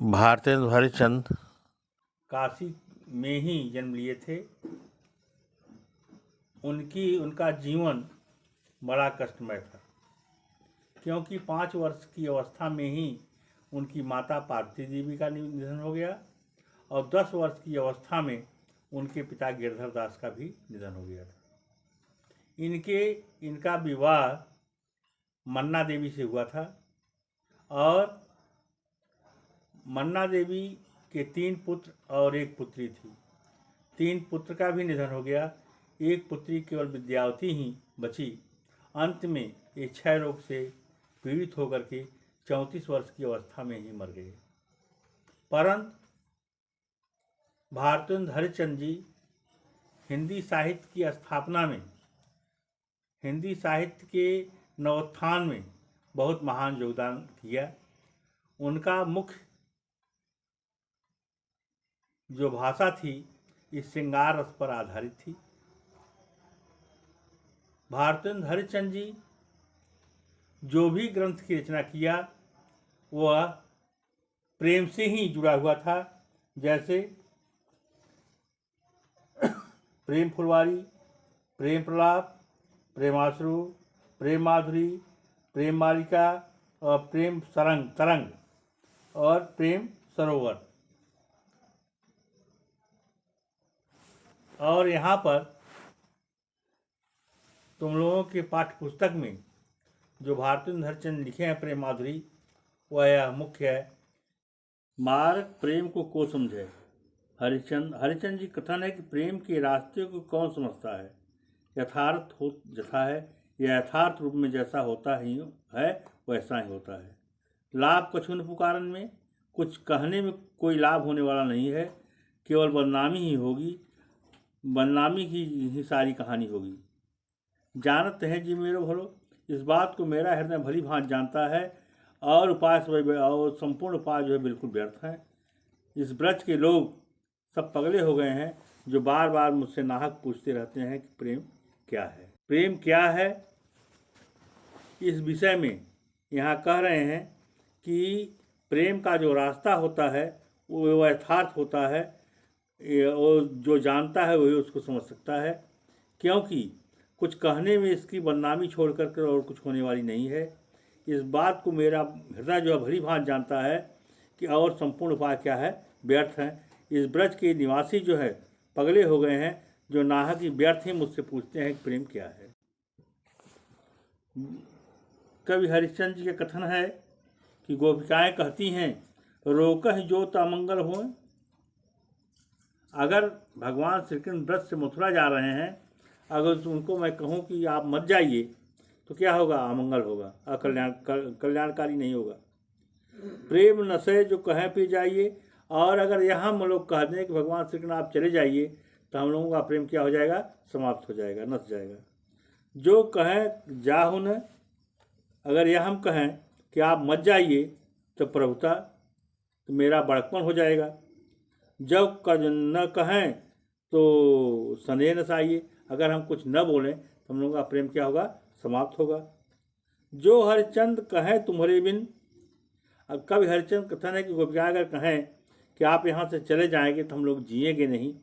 भारतेंदु हरिश्चंद्र काशी में ही जन्म लिए थे। उनका जीवन बड़ा कष्टमय था, क्योंकि 5 वर्ष की अवस्था में ही उनकी माता पार्वती देवी का निधन हो गया और 10 वर्ष की अवस्था में उनके पिता गिरधर दास का भी निधन हो गया था। इनका विवाह मन्ना देवी से हुआ था और मन्ना देवी के 3 पुत्र और 1 पुत्री थी। 3 पुत्र का भी निधन हो गया, 1 पुत्री केवल विद्यावती ही बची। अंत में ये क्षय रोग से पीड़ित होकर के 34 वर्ष की अवस्था में ही मर गए। परंतु भारतेंदु हरिश्चंद्र जी हिंदी साहित्य की स्थापना में, हिंदी साहित्य के नवोत्थान में बहुत महान योगदान किया। उनका मुख्य जो भाषा थी इस श्रृंगार रस पर आधारित थी। भारतेंदु हरिश्चंद्र जी जो भी ग्रंथ की रचना किया वह प्रेम से ही जुड़ा हुआ था, जैसे प्रेम फुलवारी, प्रेम प्रलाप, प्रेमाश्रु, प्रेम माधुरी, प्रेम मालिका और प्रेम तरंग और प्रेम सरोवर। और यहाँ पर तुम लोगों के पाठ्य पुस्तक में जो भारतेंदु हरिश्चंद्र लिखे हैं प्रेम माधुरी, वह यह मुख्य है। मार्ग प्रेम को समझे। हरिश्चंद्र जी कथन है कि प्रेम के रास्ते को कौन समझता है। यथार्थ हो जथा है, यह यथार्थ रूप में जैसा होता ही है वैसा ही होता है। लाभ कछु न पुकारन में, कुछ कहने में कोई लाभ होने वाला नहीं है, केवल बदनामी ही होगी, बदनामी की ही सारी कहानी होगी। जानत है जी मेरो भलो, इस बात को मेरा हृदय भली भांति जानता है और और संपूर्ण उपाय जो है बिल्कुल व्यर्थ है। इस ब्रज के लोग सब पगले हो गए हैं जो बार बार मुझसे नाहक पूछते रहते हैं कि प्रेम क्या है। प्रेम क्या है, इस विषय में यहाँ कह रहे हैं कि प्रेम का जो रास्ता होता है वो यथार्थ होता है, और जो जानता है वही उसको समझ सकता है, क्योंकि कुछ कहने में इसकी बदनामी छोड़ कर और कुछ होने वाली नहीं है। इस बात को मेरा हृदय जो है भली भांति जानता है कि और संपूर्ण उपाय क्या है व्यर्थ है। इस ब्रज के निवासी जो है पगले हो गए हैं जो नाहक ही व्यर्थ ही मुझसे पूछते हैं कि प्रेम क्या है। कवि हरिश्चंद्र जी का कथन है कि गोपिकाएं कहती हैं रोकह जो अमंगल हो। अगर भगवान श्री कृष्ण ब्रज से मथुरा जा रहे हैं, अगर उनको मैं कहूँ कि आप मत जाइए तो क्या होगा, अमंगल होगा, कल्याणकारी नहीं होगा। प्रेम नशे जो कहें पी जाइए, और अगर यहाँ हम लोग कह दें कि भगवान श्री कृष्ण आप चले जाइए तो हम लोगों का प्रेम क्या हो जाएगा, समाप्त हो जाएगा, नस जाएगा। जो कहें जाहु न, अगर यह हम कहें कि आप मत जाइए तो प्रभुता, तो मेरा बड़कपन हो जाएगा। जब न कहें तो स्नेह न आइए, अगर हम कुछ न बोलें तो हम लोगों का प्रेम क्या होगा, समाप्त होगा। जो हरिश्चंद्र कहें तुम्हारे बिन, अब कभी हरिश्चंद्र कथन है कि गोपिका अगर कहें कि आप यहाँ से चले जाएंगे तो हम लोग जिएंगे नहीं,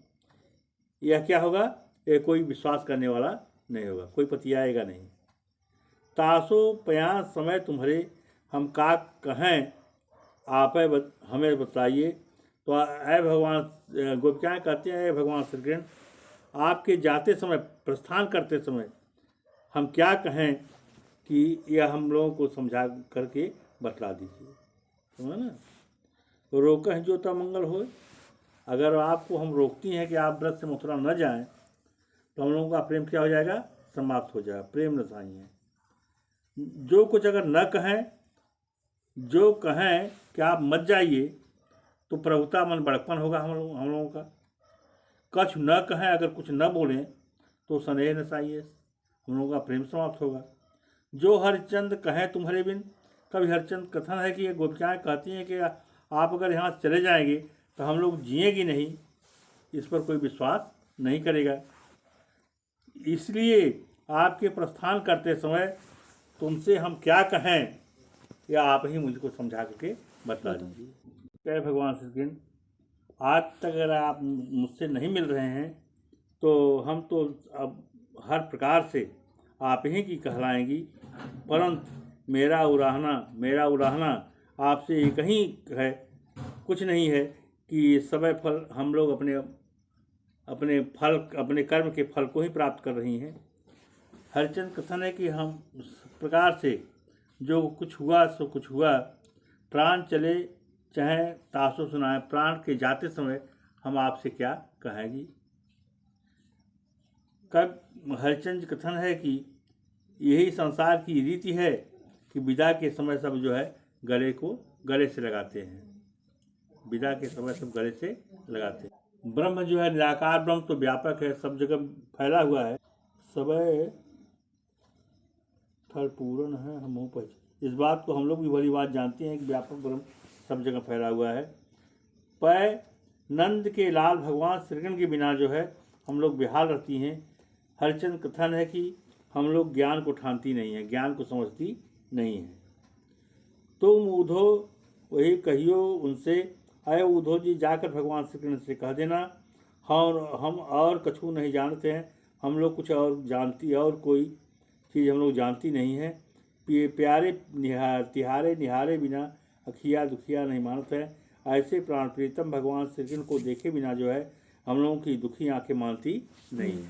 यह क्या होगा, ये कोई विश्वास करने वाला नहीं होगा, कोई पतियाएगा नहीं। तासो पयास समय तुम्हारे, हम का कहें आप हमें बताइए। तो अय भगवान, गोपिकाएँ कहते हैं अय भगवान श्री कृष्ण, आपके जाते समय, प्रस्थान करते समय हम क्या कहें कि यह हम लोगों को समझा करके बतला दीजिए, समझ ना। तो रोकह जो मंगल हो, अगर आपको हम रोकती हैं कि आप ब्रज से मथुरा न जाएं तो हम लोगों का प्रेम क्या हो जाएगा, समाप्त हो जाएगा, प्रेम रसाई है। जो कुछ अगर न कहें, जो कहें कि आप मत जाइए तो प्रभुता मन बड़कपन होगा हम लोगों का। कछ न कहें, अगर कुछ न बोलें तो स्नेह न चाहिए, हम लोगों का प्रेम समाप्त होगा। जो हरिश्चंद्र कहें तुम्हारे बिन, कभी हरिश्चंद्र कथन है कि ये गोपिकाएँ कहती हैं कि आप अगर यहाँ से चले जाएंगे तो हम लोग जिएंगे नहीं, इस पर कोई विश्वास नहीं करेगा। इसलिए आपके प्रस्थान करते समय तुमसे हम क्या कहें, या आप ही मुझको समझा करके बतला दीजिए। जय भगवान श्री कृष्ण। आज तक अगर आप मुझसे नहीं मिल रहे हैं तो हम तो अब हर प्रकार से आप ही की कहलाएंगी, परंतु मेरा उराहना आपसे एक ही है, कुछ नहीं है कि समय फल हम लोग अपने कर्म के फल को ही प्राप्त कर रही हैं। हरिचंद कथन है कि हम उस प्रकार से जो कुछ हुआ सो कुछ हुआ, प्राण चले चाहे तासो सुनाए, प्राण के जाते समय हम आपसे क्या कहेंगी। कब हरिचंद कथन है कि यही संसार की रीति है कि विदा के समय सब जो है गले से लगाते हैं, विदा के समय सब गले से लगाते हैं। ब्रह्म जो है निराकार ब्रह्म तो व्यापक है, सब जगह फैला हुआ है, समय फल पूर्ण है हम पहुँचे। इस बात को हम लोग भी भली बात जानते हैं कि व्यापक ब्रह्म सब जगह फैला हुआ है। पर नंद के लाल भगवान श्रीकृष्ण के बिना जो है हम लोग बेहाल रहती हैं। हरिचंद कथन है कि हम लोग ज्ञान को ठानती नहीं है, ज्ञान को समझती नहीं है। तुम उधो वही कहियो उनसे, अय उधो जी जाकर भगवान श्री कृष्ण से कह देना, हम और कछु नहीं जानते हैं, हम लोग कुछ और जानती और कोई चीज़ हम लोग जानती नहीं है। प्यारे तिहारे निहारे बिना अखिया दुखिया नहीं मानते हैं। ऐसे प्राण प्रीतम भगवान श्री कृष्ण को देखे बिना जो है हम लोगों की दुखी आंखें मानती नहीं है।